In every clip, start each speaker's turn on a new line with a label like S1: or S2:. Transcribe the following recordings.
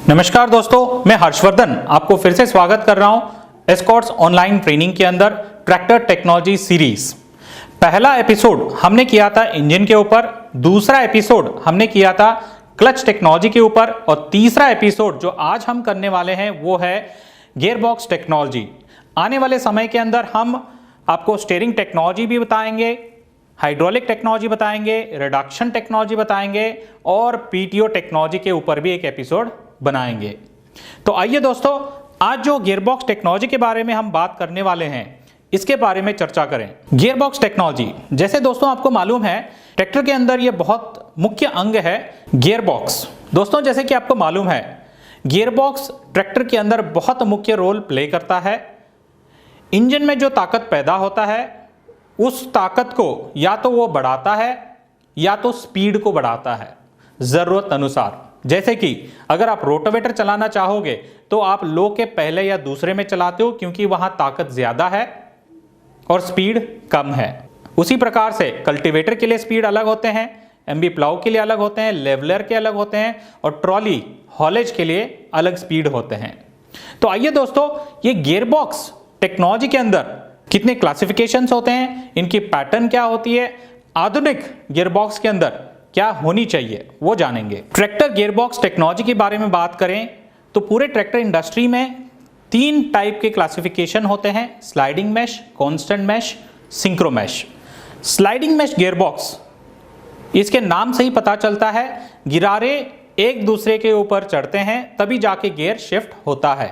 S1: नमस्कार दोस्तों, मैं हर्षवर्धन आपको फिर से स्वागत कर रहा हूं एस्कॉर्ट्स ऑनलाइन ट्रेनिंग के अंदर ट्रैक्टर टेक्नोलॉजी सीरीज। पहला एपिसोड हमने किया था इंजन के ऊपर, दूसरा एपिसोड हमने किया था क्लच टेक्नोलॉजी के ऊपर और तीसरा एपिसोड जो आज हम करने वाले हैं वो है गियरबॉक्स टेक्नोलॉजी। आने वाले समय के अंदर हम आपको स्टीयरिंग टेक्नोलॉजी भी बताएंगे, हाइड्रोलिक टेक्नोलॉजी बताएंगे, रिडक्शन टेक्नोलॉजी बताएंगे और पीटीओ टेक्नोलॉजी के ऊपर भी एक एपिसोड बनाएंगे। तो आइए दोस्तों, आज जो गियरबॉक्स टेक्नोलॉजी के बारे में हम बात करने वाले हैं इसके बारे में चर्चा करें। गियरबॉक्स टेक्नोलॉजी, जैसे दोस्तों आपको मालूम है ट्रैक्टर के अंदर ये बहुत मुख्य अंग है गियरबॉक्स। दोस्तों जैसे कि आपको मालूम है गियरबॉक्स ट्रैक्टर के अंदर बहुत मुख्य रोल प्ले करता है। इंजन में जो ताकत पैदा होता है उस ताकत को या तो वो बढ़ाता है या तो स्पीड को बढ़ाता है जरूरत अनुसार। जैसे कि अगर आप रोटावेटर चलाना चाहोगे तो आप लो के पहले या दूसरे में चलाते हो क्योंकि वहां ताकत ज्यादा है और स्पीड कम है। उसी प्रकार से कल्टीवेटर के लिए स्पीड अलग होते हैं, एमबी प्लाउ के लिए अलग होते हैं, लेवलर के अलग होते हैं और ट्रॉली हॉलेज के लिए अलग स्पीड होते हैं। तो आइए दोस्तों, ये गियरबॉक्स टेक्नोलॉजी के अंदर कितने क्लासिफिकेशंस होते हैं, इनकी पैटर्न क्या होती है, आधुनिक गियरबॉक्स के अंदर क्या होनी चाहिए वो जानेंगे। ट्रैक्टर गियरबॉक्स टेक्नोलॉजी के बारे में बात करें तो पूरे ट्रैक्टर इंडस्ट्री में 3 टाइप के क्लासिफिकेशन होते हैं, sliding mesh, constant mesh, synchro mesh. Sliding mesh gearbox, इसके नाम से ही पता चलता है गिरारे एक दूसरे के ऊपर चढ़ते हैं तभी जाके गियर शिफ्ट होता है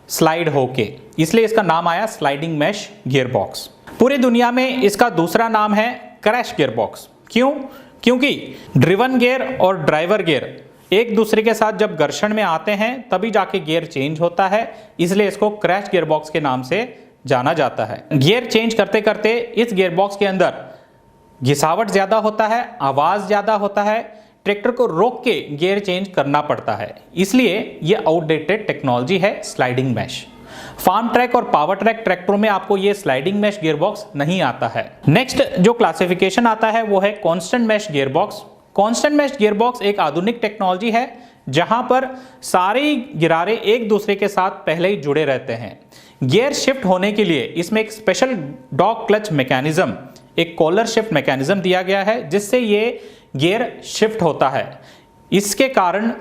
S1: स्लाइड होके, इसलिए इसका नाम आया स्लाइडिंग मैश गियरबॉक्स। पूरी दुनिया में इसका दूसरा नाम है क्रैश गियरबॉक्स। क्यों? क्योंकि ड्रिवन गियर और ड्राइवर गियर एक दूसरे के साथ जब घर्षण में आते हैं तभी जाके गियर चेंज होता है, इसलिए इसको क्रैश गियरबॉक्स के नाम से जाना जाता है। गियर चेंज करते करते इस गियरबॉक्स के अंदर घिसावट ज्यादा होता है, आवाज ज्यादा होता है, ट्रैक्टर को रोक के गियर चेंज करना पड़ता है, इसलिए यह आउटडेटेड टेक्नोलॉजी है स्लाइडिंग मैश। फार्म ट्रैक और पावर ट्रैक ट्रैक्टरों में आपको ये स्लाइडिंग मैश गियरबॉक्स नहीं आता है। नेक्स्ट जो क्लासिफिकेशन आता है वो है constant mesh gearbox. Constant mesh gearbox एक आधुनिक टेक्नोलॉजी है जहां पर सारे गिरारे एक दूसरे के साथ पहले ही जुड़े रहते हैं। गियर शिफ्ट होने के लिए इसमें एक स्पेशल डॉग क्लच मैकेनिज्म, एक कॉलर शिफ्ट मैकेनिज्म दिया गया है जिससे ये गियर शिफ्ट होता है। इसके कारण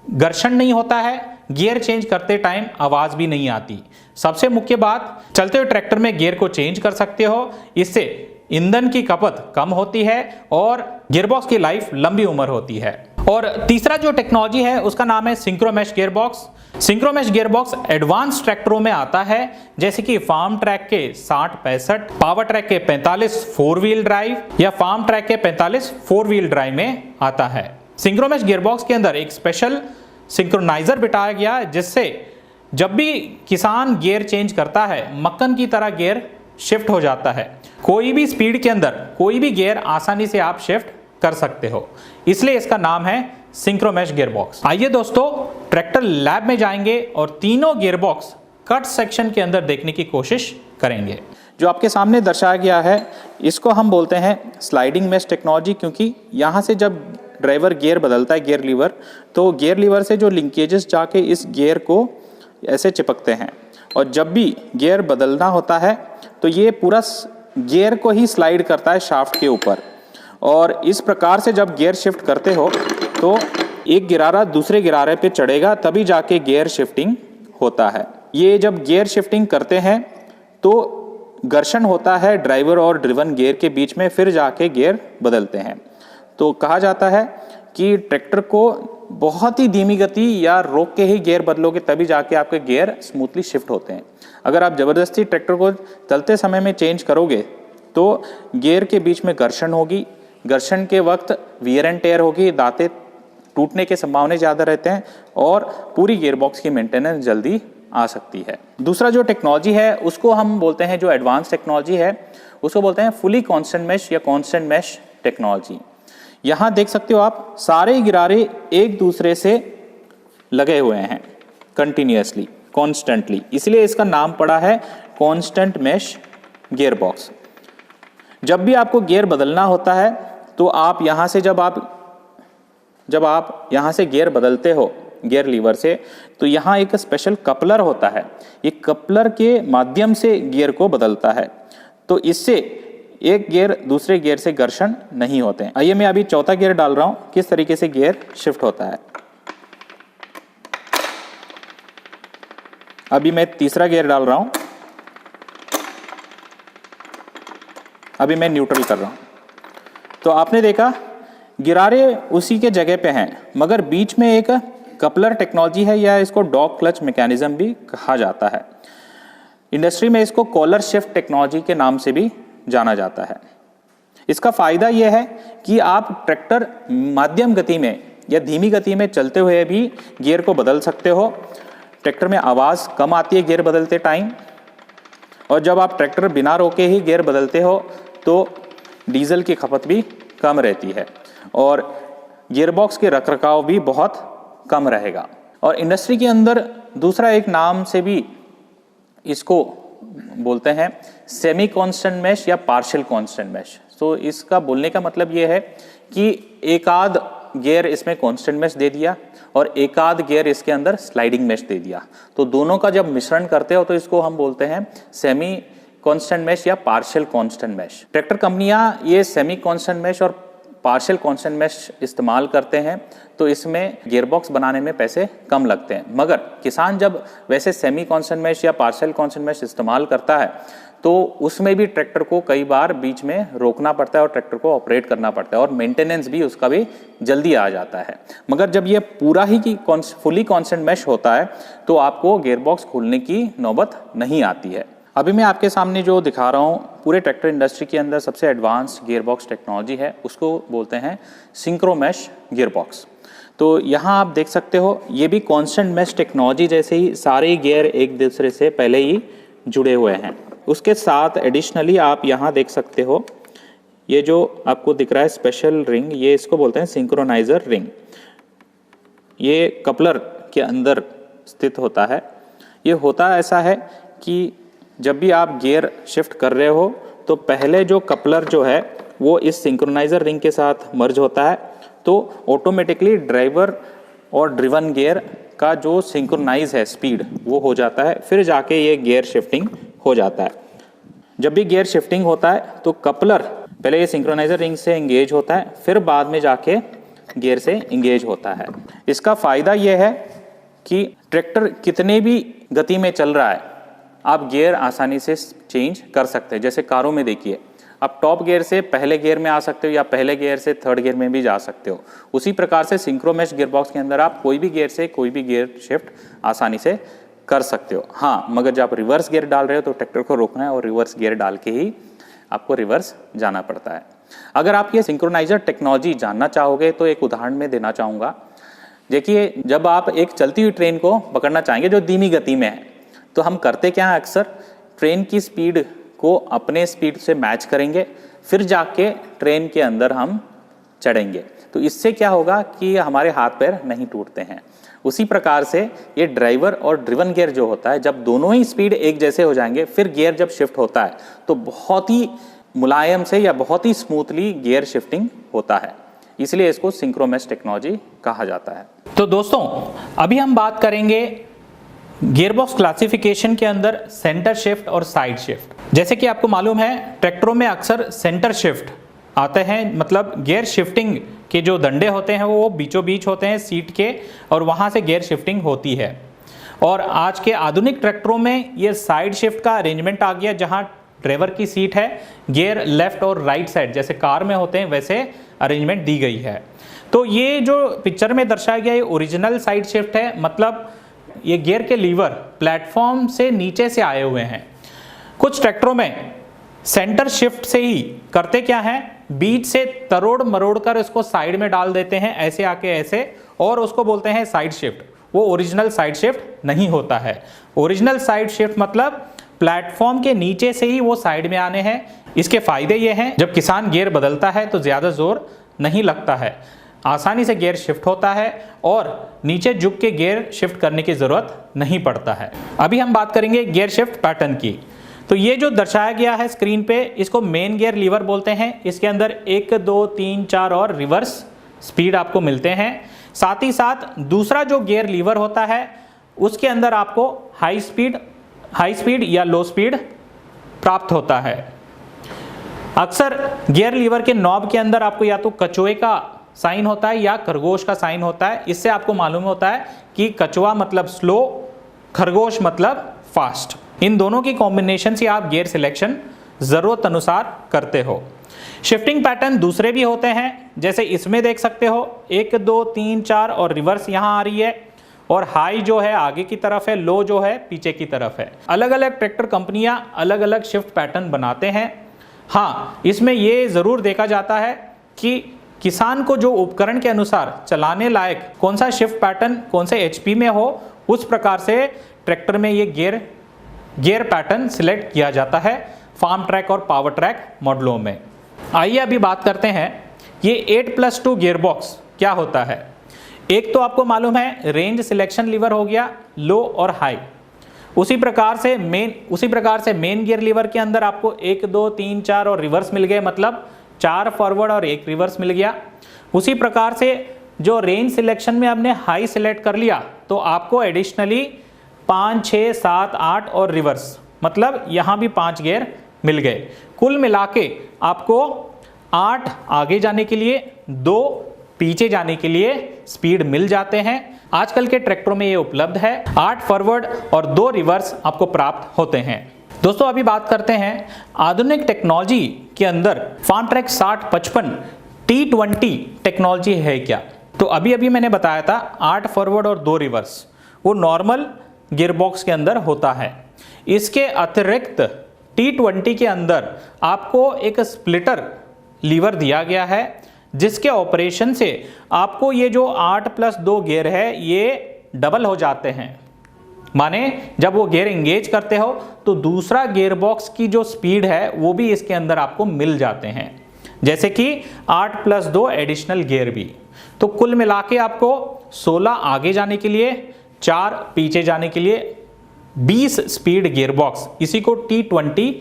S1: घर्षण नहीं होता है, गियर चेंज करते टाइम आवाज भी नहीं आती। सबसे मुख्य बात, चलते हुए ट्रैक्टर में गियर को चेंज कर सकते हो, इससे ईंधन की खपत कम होती है और गियरबॉक्स की लाइफ लंबी उम्र होती है। और तीसरा जो टेक्नोलॉजी है उसका नाम है synchro mesh gearbox. Synchro mesh gearbox advance ट्रैक्टरों में आता है जैसे कि फार्म ट्रैक के 60-65, पावर ट्रैक के 45 4 व्हील ड्राइव या फार्म ट्रैक के 45 4 व्हील ड्राइव में आता है। सिंक्रो मैश गियरबॉक्स के अंदर एक स्पेशल सिंक्रोनाइजर बिठाया गया है जिससे जब भी किसान गियर चेंज करता है मक्खन की तरह गियर शिफ्ट हो जाता है। कोई भी स्पीड के अंदर कोई भी गियर आसानी से आप शिफ्ट कर सकते हो, इसलिए इसका नाम है सिंक्रो मैश गियरबॉक्स। आइए दोस्तों, ट्रैक्टर लैब में जाएंगे और तीनों गियरबॉक्स कट सेक्शन के अंदर देखने की कोशिश करेंगे। जो आपके सामने दर्शाया गया है इसको हम बोलते हैं स्लाइडिंग मैश टेक्नोलॉजी, क्योंकि यहाँ से जब ड्राइवर गियर बदलता है गियर लीवर, तो गियर लीवर से जो लिंकेजेस जाके इस गियर को ऐसे चिपकते हैं और जब भी गियर बदलना होता है तो ये पूरा गियर को ही स्लाइड करता है शाफ्ट के ऊपर। और इस प्रकार से जब गियर शिफ्ट करते हो तो एक गिरारा दूसरे गिरारे पे चढ़ेगा तभी जाके गियर शिफ्टिंग होता है। ये जब गियर शिफ्टिंग करते हैं तो घर्षण होता है ड्राइवर और ड्रिवन गियर के बीच में, फिर जाके गियर बदलते हैं। तो कहा जाता है कि ट्रैक्टर को बहुत ही धीमी गति या रोक के ही गियर बदलोगे तभी जाके आपके गियर स्मूथली शिफ्ट होते हैं। अगर आप जबरदस्ती ट्रैक्टर को चलते समय में चेंज करोगे तो गियर के बीच में घर्षण होगी, घर्षण के वक्त वियर एंड टेयर होगी, दांतें टूटने के संभावना ज़्यादा रहते हैं और पूरी गियरबॉक्स की मेंटेनेंस जल्दी आ सकती है। दूसरा जो टेक्नोलॉजी है उसको हम बोलते हैं, जो एडवांस टेक्नोलॉजी है उसको बोलते हैं फुली कांस्टेंट मैश या कांस्टेंट मैश टेक्नोलॉजी। यहाँ देख सकते हो आप सारे गिरारे एक दूसरे से लगे हुए हैं कंटिन्यूअसली, कॉन्स्टेंटली, इसलिए इसका नाम पड़ा है कांस्टेंट मैश गियरबॉक्स। जब भी आपको गियर बदलना होता है तो आप यहाँ से जब आप यहाँ से गियर बदलते हो
S2: गियर लीवर से, तो यहाँ एक स्पेशल कपलर होता है, ये कपलर के माध्यम से गियर को बदलता है, तो इससे एक गियर दूसरे गियर से घर्षण नहीं होते हैं। आइए मैं अभी चौथा गियर डाल रहा हूँ, किस तरीके से गियर शिफ्ट होता है। अभी मैं तीसरा गियर डाल रहा हूँ, अभी मैं न्यूट्रल कर रहा हूँ। तो आपने देखा गिरारे उसी के जगह पे हैं, मगर बीच में एक कपलर टेक्नोलॉजी है, या इसको डॉग क्लच मैकेनिज्म भी कहा जाता है। इंडस्ट्री में इसको कॉलर शिफ्ट टेक्नोलॉजी के नाम से भी जाना जाता है। इसका फायदा यह है कि आप ट्रैक्टर मध्यम गति में या धीमी गति में चलते हुए भी गियर को बदल सकते हो। ट्रैक्टर में आवाज़ कम आती है गियर बदलते टाइम, और जब आप ट्रैक्टर बिना रोके ही गियर बदलते हो तो डीजल की खपत भी कम रहती है और गियरबॉक्स के रखरखाव भी बहुत कम रहेगा। और इंडस्ट्री के अंदर दूसरा एक नाम से भी इसको बोलते हैं सेमी कांस्टेंट मैश या पार्शियल कांस्टेंट मैश। तो इसका बोलने का मतलब ये है कि एक आध गियर इसमें कांस्टेंट मैश दे दिया और एक आध गियर इसके अंदर स्लाइडिंग मैश दे दिया, तो दोनों का जब मिश्रण करते हो तो इसको हम बोलते हैं सेमी कांस्टेंट मैश या पार्शियल कांस्टेंट मैश। ट्रैक्टर कंपनियां ये सेमी कांस्टेंट मैश और पार्शियल कांस्टेंट मैश इस्तेमाल करते हैं, तो इसमें गियरबॉक्स बनाने में पैसे कम लगते हैं। मगर किसान जब वैसे सेमी कांस्टेंट मैश या पार्शियल कांस्टेंट मैश इस्तेमाल करता है तो उसमें भी ट्रैक्टर को कई बार बीच में रोकना पड़ता है और ट्रैक्टर को ऑपरेट करना पड़ता है और मेंटेनेंस भी उसका भी जल्दी आ जाता है। मगर जब ये पूरा ही की फुली कांस्टेंट मैश होता है तो आपको गियरबॉक्स खोलने की नौबत नहीं आती है। अभी मैं आपके सामने जो दिखा रहा हूँ पूरे ट्रैक्टर इंडस्ट्री के अंदर सबसे एडवांस गियरबॉक्स टेक्नोलॉजी है, उसको बोलते हैं सिंक्रो मैश गियरबॉक्स। तो यहाँ आप देख सकते हो ये भी कांस्टेंट मैश टेक्नोलॉजी जैसे ही सारे गियर एक दूसरे से पहले ही जुड़े हुए हैं। उसके साथ एडिशनली आप यहाँ देख सकते हो ये जो आपको दिख रहा है स्पेशल रिंग, ये इसको बोलते हैं सिंक्रोनाइजर रिंग। ये कपलर के अंदर स्थित होता है। ये होता ऐसा है कि जब भी आप गियर शिफ्ट कर रहे हो तो पहले जो कपलर जो है वो इस सिंक्रोनाइजर रिंग के साथ मर्ज होता है, तो ऑटोमेटिकली ड्राइवर और ड्रिवन गियर का जो सिंक्रोनाइज है स्पीड वो हो जाता है, फिर जाके ये गियर शिफ्टिंग हो जाता है। जब भी गियर शिफ्टिंग होता है तो कपलर पहले ये सिंक्रोनाइजर रिंग से एंगेज होता है, फिर बाद में जाके गियर से एंगेज होता है। इसका फ़ायदा ये है कि ट्रैक्टर कितने भी गति में चल रहा है आप गियर आसानी से चेंज कर सकते हैं। जैसे कारों में देखिए, आप टॉप गियर से पहले गियर में आ सकते हो या पहले गियर से थर्ड गियर में भी जा सकते हो। उसी प्रकार से सिंक्रो मैश गियरबॉक्स के अंदर आप कोई भी गियर से कोई भी गियर शिफ्ट आसानी से कर सकते हो। हाँ, मगर जब आप रिवर्स गियर डाल रहे हो तो ट्रैक्टर को रोकना है और रिवर्स गियर डाल के ही आपको रिवर्स जाना पड़ता है। अगर आप ये सिंक्रोनाइजर टेक्नोलॉजी जानना चाहोगे तो एक उदाहरण में देना चाहूँगा। देखिए, जब आप एक चलती हुई ट्रेन को पकड़ना चाहेंगे जो धीमी गति में है, तो हम करते क्या है, अक्सर ट्रेन की स्पीड को अपने स्पीड से मैच करेंगे, फिर जाके ट्रेन के अंदर हम चढ़ेंगे। तो इससे क्या होगा कि हमारे हाथ पैर नहीं टूटते हैं। उसी प्रकार से ये ड्राइवर और ड्रिवन गियर जो होता है, जब दोनों ही स्पीड एक जैसे हो जाएंगे, फिर गियर जब शिफ्ट होता है तो बहुत ही मुलायम से या बहुत ही स्मूथली गियर शिफ्टिंग होता है। इसलिए इसको सिंक्रो मैश टेक्नोलॉजी कहा जाता है।
S1: तो दोस्तों, अभी हम बात करेंगे गियरबॉक्स क्लासिफिकेशन के अंदर सेंटर शिफ्ट और साइड शिफ्ट। जैसे कि आपको मालूम है ट्रैक्टरों में अक्सर सेंटर शिफ्ट आते हैं, मतलब गियर शिफ्टिंग के जो डंडे होते हैं वो बीचों बीच होते हैं सीट के, और वहाँ से गियर शिफ्टिंग होती है। और आज के आधुनिक ट्रैक्टरों में ये साइड शिफ्ट का अरेंजमेंट आ गया, जहाँ ड्राइवर की सीट है, गियर लेफ्ट और राइट साइड जैसे कार में होते हैं वैसे अरेंजमेंट दी गई है। तो ये जो पिक्चर में दर्शाया गया ये ओरिजिनल साइड शिफ्ट है, मतलब ये गियर के लीवर प्लेटफॉर्म से नीचे से आए हुए हैं। कुछ ट्रैक्टरों में सेंटर शिफ्ट से ही करते क्या है, बीच से तरोड़ मरोड़ कर इसको साइड में डाल देते हैं, ऐसे आके ऐसे, और उसको बोलते हैं साइड शिफ्ट। वो ओरिजिनल साइड शिफ्ट नहीं होता है। ओरिजिनल साइड शिफ्ट मतलब प्लेटफॉर्म के नीचे से ही वो साइड में आने हैं। इसके फायदे ये हैं, जब किसान गियर बदलता है तो ज़्यादा जोर नहीं लगता है, आसानी से गियर शिफ्ट होता है और नीचे झुक के गियर शिफ्ट करने की ज़रूरत नहीं पड़ता है। अभी हम बात करेंगे गियर शिफ्ट पैटर्न की। तो ये जो दर्शाया गया है स्क्रीन पे, इसको मेन गियर लीवर बोलते हैं। इसके अंदर 1, 2, 3, 4 और रिवर्स स्पीड आपको मिलते हैं। साथ ही साथ दूसरा जो गियर लीवर होता है उसके अंदर आपको हाई स्पीड या लो स्पीड प्राप्त होता है। अक्सर गियर लीवर के नॉब के अंदर आपको या तो कछुए का साइन होता है या खरगोश का साइन होता है। इससे आपको मालूम होता है कि कछुआ मतलब स्लो, खरगोश मतलब फास्ट। इन दोनों की कॉम्बिनेशन से आप गियर सिलेक्शन ज़रूरत अनुसार करते हो। शिफ्टिंग पैटर्न दूसरे भी होते हैं, जैसे इसमें देख सकते हो 1 2 3 4 और रिवर्स यहाँ आ रही है, और हाई जो है आगे की तरफ है, लो जो है पीछे की तरफ है। अलग अलग ट्रैक्टर कंपनियां अलग अलग शिफ्ट पैटर्न बनाते हैं। हाँ, इसमें ये ज़रूर देखा जाता है कि किसान को जो उपकरण के अनुसार चलाने लायक कौन सा शिफ्ट पैटर्न कौन से HP में हो, उस प्रकार से ट्रैक्टर में ये गियर पैटर्न सिलेक्ट किया जाता है फार्म ट्रैक और पावर ट्रैक मॉडलों में। आइए अभी बात करते हैं ये 8+2 गियर बॉक्स क्या होता है। एक तो आपको मालूम है रेंज सिलेक्शन लीवर हो गया, लो और हाई। उसी प्रकार से मेन गियर लीवर के अंदर आपको 1 2 3 4 और रिवर्स मिल गए, मतलब 4 फॉरवर्ड और 1 रिवर्स मिल गया। उसी प्रकार से जो रेंज सिलेक्शन में आपने हाई सिलेक्ट कर लिया तो आपको एडिशनली 5 6 7 8 और रिवर्स, मतलब यहाँ भी 5 गियर मिल गए। कुल मिला के आपको 8 आगे जाने के लिए, 2 पीछे जाने के लिए स्पीड मिल जाते हैं। आजकल के ट्रैक्टरों में ये उपलब्ध है। 8 फॉरवर्ड और 2 रिवर्स आपको प्राप्त होते हैं। दोस्तों अभी बात करते हैं आधुनिक टेक्नोलॉजी के अंदर फार्म ट्रैक 6055 T20 टेक्नोलॉजी है क्या। तो अभी मैंने बताया था 8 फॉरवर्ड और 2 रिवर्स वो नॉर्मल गियरबॉक्स के अंदर होता है। इसके अतिरिक्त T20 के अंदर आपको एक स्प्लिटर लीवर दिया गया है, जिसके ऑपरेशन से आपको ये जो 8+2 गियर है ये डबल हो जाते हैं। माने जब वो गियर एंगेज करते हो तो दूसरा गियर बॉक्स की जो स्पीड है वो भी इसके अंदर आपको मिल जाते हैं, जैसे कि 8+2 एडिशनल गियर भी। तो कुल मिला के आपको 16 आगे जाने के लिए, 4 पीछे जाने के लिए 20 स्पीड गियर बॉक्स, इसी को T20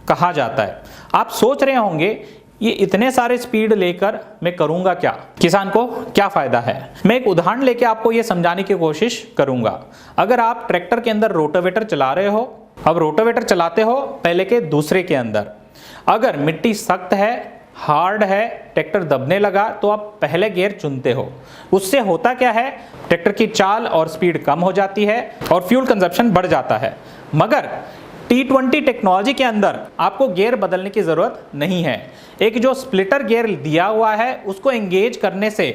S1: कहा जाता है। आप सोच रहे होंगे ये इतने सारे स्पीड लेकर मैं करूंगा क्या, किसान को क्या फायदा है। मैं एक उदाहरण लेके आपको ये समझाने की कोशिश करूंगा। अगर आप ट्रैक्टर के अंदर रोटावेटर चला रहे हो, अब रोटावेटर चलाते हो पहले के दूसरे के अंदर, अगर मिट्टी सख्त है, हार्ड है, ट्रैक्टर दबने लगा तो आप पहले गियर चुनते हो। उससे होता क्या है, ट्रैक्टर की चाल और स्पीड कम हो जाती है और फ्यूल कंजप्शन बढ़ जाता है। मगर T20 टेक्नोलॉजी के अंदर आपको गियर बदलने की ज़रूरत नहीं है। एक जो स्प्लिटर गियर दिया हुआ है उसको एंगेज करने से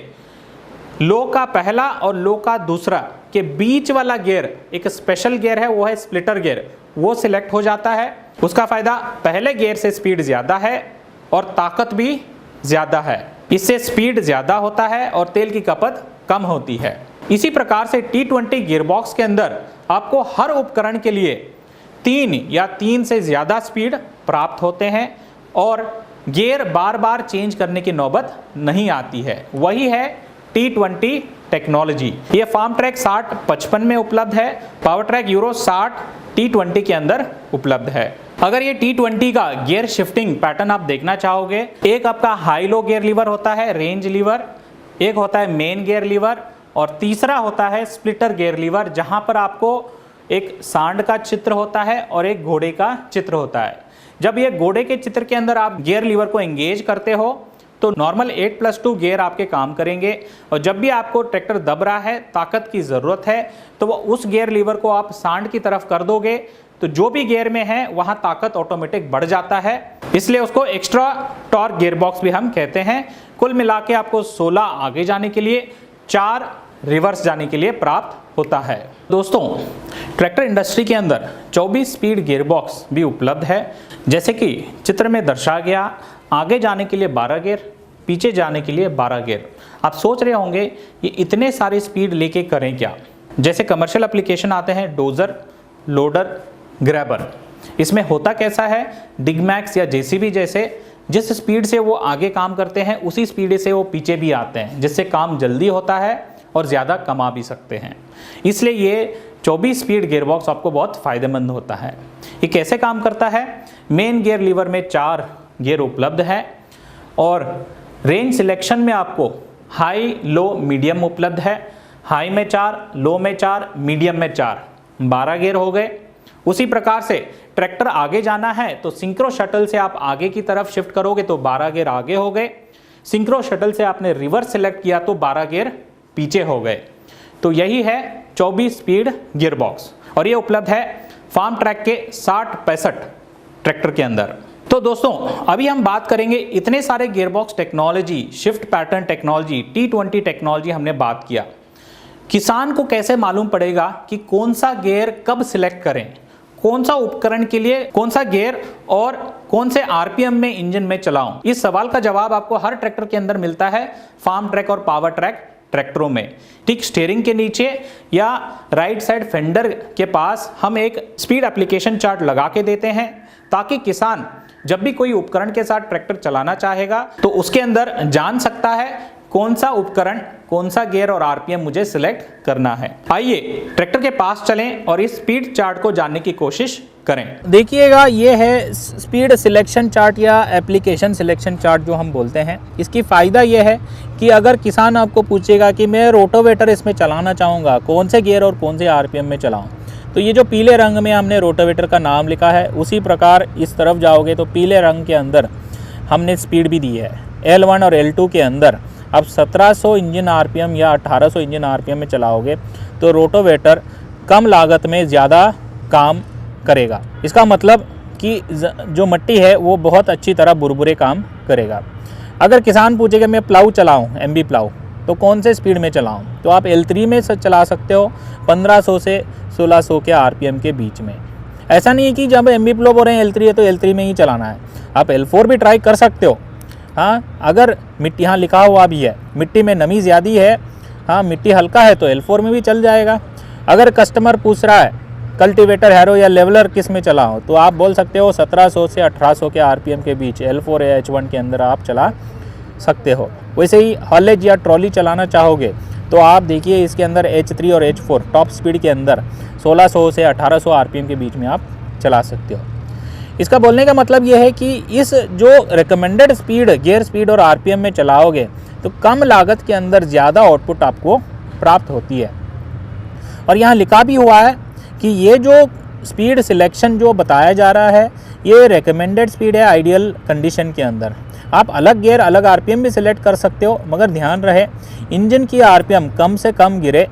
S1: लो का पहला और लो का दूसरा के बीच वाला गियर, एक स्पेशल गियर है वो है स्प्लिटर गियर, वो सिलेक्ट हो जाता है। उसका फ़ायदा पहले गियर से स्पीड ज़्यादा है और ताकत भी ज़्यादा है। इससे स्पीड ज़्यादा होता है और तेल की खपत कम होती है। इसी प्रकार से T20 गियरबॉक्स के अंदर आपको हर उपकरण के लिए 3 या 3 से ज़्यादा स्पीड प्राप्त होते हैं और गियर बार बार चेंज करने की नौबत नहीं आती है। वही है T20 टेक्नोलॉजी। ये फार्म ट्रैक 6055 में उपलब्ध है, पावर ट्रैक यूरो 60 T20 के अंदर उपलब्ध है। अगर ये T20 का गियर शिफ्टिंग पैटर्न आप देखना चाहोगे, एक आपका हाई लो गियर लीवर होता है, रेंज लीवर, एक होता है मेन गियर लीवर और तीसरा होता है स्प्लिटर गियर लीवर, जहां पर आपको एक सांड का चित्र होता है और एक घोड़े का चित्र होता है। जब ये घोड़े के चित्र के अंदर आप गियर लीवर को एंगेज करते हो तो नॉर्मल 8+2 गियर आपके काम करेंगे, और जब भी आपको ट्रैक्टर दब रहा है, ताकत की ज़रूरत है, तो वो उस गियर लीवर को आप सांड की तरफ कर दोगे तो जो भी गियर में है वहाँ ताकत ऑटोमेटिक बढ़ जाता है। इसलिए उसको एक्स्ट्रा टॉर्क गियर बॉक्स भी हम कहते हैं। कुल मिला के आपको 16 आगे जाने के लिए, 4 रिवर्स जाने के लिए प्राप्त होता है। दोस्तों ट्रैक्टर इंडस्ट्री के अंदर 24 स्पीड गियर बॉक्स भी उपलब्ध है, जैसे कि चित्र में दर्शाया गया। आगे जाने के लिए 12 गियर, पीछे जाने के लिए 12 गियर। आप सोच रहे होंगे ये इतने सारे स्पीड लेके करें क्या। जैसे कमर्शियल एप्लीकेशन आते हैं, डोजर, लोडर, ग्रैबर, इसमें होता कैसा है, डिगमैक्स या जेसीबी जैसे जिस स्पीड से वो आगे काम करते हैं उसी स्पीड से वो पीछे भी आते हैं, जिससे काम जल्दी होता है और ज़्यादा कमा भी सकते हैं। इसलिए ये 24 स्पीड गियरबॉक्स आपको बहुत फ़ायदेमंद होता है। ये कैसे काम करता है, मेन गियर लीवर में 4 गियर उपलब्ध है और रेंज सिलेक्शन में आपको हाई, लो, मीडियम उपलब्ध है। हाई में 4, लो में 4, मीडियम में 4, 12 गियर हो गए। उसी प्रकार से ट्रैक्टर आगे जाना है तो सिंक्रो शटल से आप आगे की तरफ शिफ्ट करोगे तो 12 गियर आगे हो गए। सिंक्रो शटल से आपने रिवर्स सेलेक्ट किया तो 12 गियर पीछे हो गए। तो यही है 24 स्पीड गियर बॉक्स और ये उपलब्ध है फार्म ट्रैक के 60-65 ट्रैक्टर के अंदर। तो दोस्तों अभी हम बात करेंगे इतने सारे gear box technology, shift pattern technology, T20 technology हमने बात किया। किसान को कैसे मालूम पड़ेगा कि कौन सा गियर कब सिलेक्ट करें, कौन सा उपकरण के लिए कौन सा गियर और कौन से आरपीएम में इंजन में चलाऊं? इस सवाल का जवाब आपको हर ट्रैक्टर के अंदर मिलता है फार्म ट्रैक और पावर ट्रैक ट्रैक्टरों में। ठीक स्टीयरिंग के नीचे या राइट साइड फेंडर के पास हम एक स्पीड एप्लीकेशन चार्ट लगा के देते हैं ताकि किसान जब भी कोई उपकरण के साथ ट्रैक्टर चलाना चाहेगा तो उसके अंदर जान सकता है कौन सा उपकरण, कौन सा गियर और आरपीएम मुझे सिलेक्ट करना है। आइए ट्रैक्टर के पास चलें और इस स्पीड चार्ट को जानने की कोशिश करें।
S3: देखिएगा ये है स्पीड सिलेक्शन चार्ट या एप्लीकेशन सिलेक्शन चार्ट जो हम बोलते हैं। इसकी फ़ायदा ये है कि अगर किसान आपको पूछेगा कि मैं रोटोवेटर इसमें चलाना चाहूँगा, कौन से गियर और कौन से आरपीएम में चलाऊँ, तो ये जो पीले रंग में हमने रोटोवेटर का नाम लिखा है उसी प्रकार इस तरफ जाओगे तो पीले रंग के अंदर हमने स्पीड भी दी है। L1 और L2 के अंदर अब 1700 इंजन आरपीएम या 1800 इंजन आरपीएम में चलाओगे तो रोटोवेटर कम लागत में ज़्यादा काम करेगा। इसका मतलब कि जो मिट्टी है वो बहुत अच्छी तरह बुरबुरे काम करेगा। अगर किसान पूछेगा मैं प्लाऊ चलाऊं, एमबी प्लाऊ, तो कौन से स्पीड में चलाऊं, तो आप L3 में से चला सकते हो 1500 से 1600 के आरपीएम के बीच में। ऐसा नहीं है कि जब एमबी प्लाऊ बोल रहे हैं L3 है तो L3 में ही चलाना है, आप L4 भी ट्राई कर सकते हो। हाँ, अगर मिट्टी, यहाँ लिखा हुआ भी है मिट्टी में नमी ज़्यादा है, हाँ मिट्टी हल्का है तो L4 में भी चल जाएगा। अगर कस्टमर पूछ रहा है कल्टीवेटर, हैरो या लेवलर किस में चलाओ, तो आप बोल सकते हो 1700 से 1800 के आरपीएम के बीच L4 या H1 के अंदर आप चला सकते हो। वैसे ही हॉलेज या ट्रॉली चलाना चाहोगे तो आप देखिए इसके अंदर H3 और H4 टॉप स्पीड के अंदर 1600 से 1800 आरपीएम के बीच में आप चला सकते हो। इसका बोलने का मतलब यह है कि इस जो रिकमेंडेड स्पीड, गियर स्पीड और आरपीएम में चलाओगे तो कम लागत के अंदर ज़्यादा आउटपुट आपको प्राप्त होती है। और यहाँ लिखा भी हुआ है कि ये जो स्पीड सिलेक्शन जो बताया जा रहा है ये रिकमेंडेड स्पीड है आइडियल कंडीशन के अंदर। आप अलग गियर अलग आरपीएम भी सिलेक्ट कर सकते हो, मगर ध्यान रहे इंजन की आरपीएम कम से कम गिरे,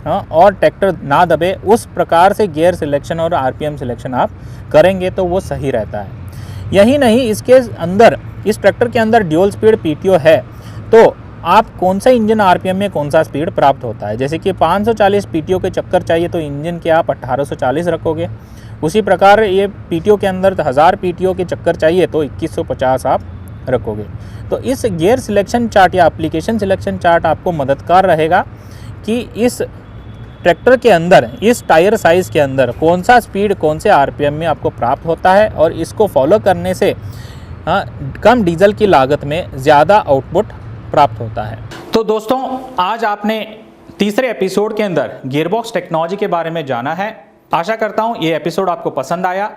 S3: हाँ, और ट्रैक्टर ना दबे, उस प्रकार से गियर सिलेक्शन और आरपीएम सिलेक्शन आप करेंगे तो वो सही रहता है। यही नहीं, इसके अंदर इस ट्रैक्टर के अंदर ड्यूल स्पीड पीटीओ है तो आप कौन सा इंजन आरपीएम में कौन सा स्पीड प्राप्त होता है। जैसे कि 540 पीटीओ के चक्कर चाहिए तो इंजन के आप 1840 रखोगे। उसी प्रकार ये पीटीओ के अंदर 1000 पीटीओ के चक्कर चाहिए तो 2150 आप रखोगे। तो इस गियर सिलेक्शन चार्ट या एप्लीकेशन सिलेक्शन चार्ट आपको मददगार रहेगा कि इस ट्रैक्टर के अंदर, इस टायर साइज़ के अंदर कौन सा स्पीड कौन से आरपीएम में आपको प्राप्त होता है और इसको फॉलो करने से कम डीजल की लागत में ज़्यादा आउटपुट प्राप्त होता है।
S1: तो दोस्तों आज आपने तीसरे एपिसोड के अंदर गियरबॉक्स टेक्नोलॉजी के बारे में जाना है। आशा करता हूं ये एपिसोड आपको पसंद आया।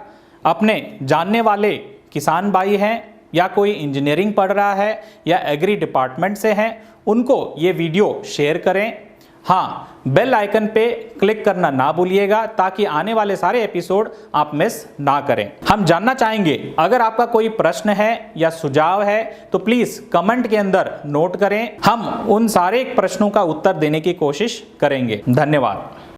S1: अपने जानने वाले किसान भाई हैं या कोई इंजीनियरिंग पढ़ रहा है या एग्री डिपार्टमेंट से हैं, उनको ये वीडियो शेयर करें। हाँ, बेल आइकन पे क्लिक करना ना भूलिएगा ताकि आने वाले सारे एपिसोड आप मिस ना करें। हम जानना चाहेंगे अगर आपका कोई प्रश्न है या सुझाव है तो प्लीज कमेंट के अंदर नोट करें, हम उन सारे प्रश्नों का उत्तर देने की कोशिश करेंगे। धन्यवाद।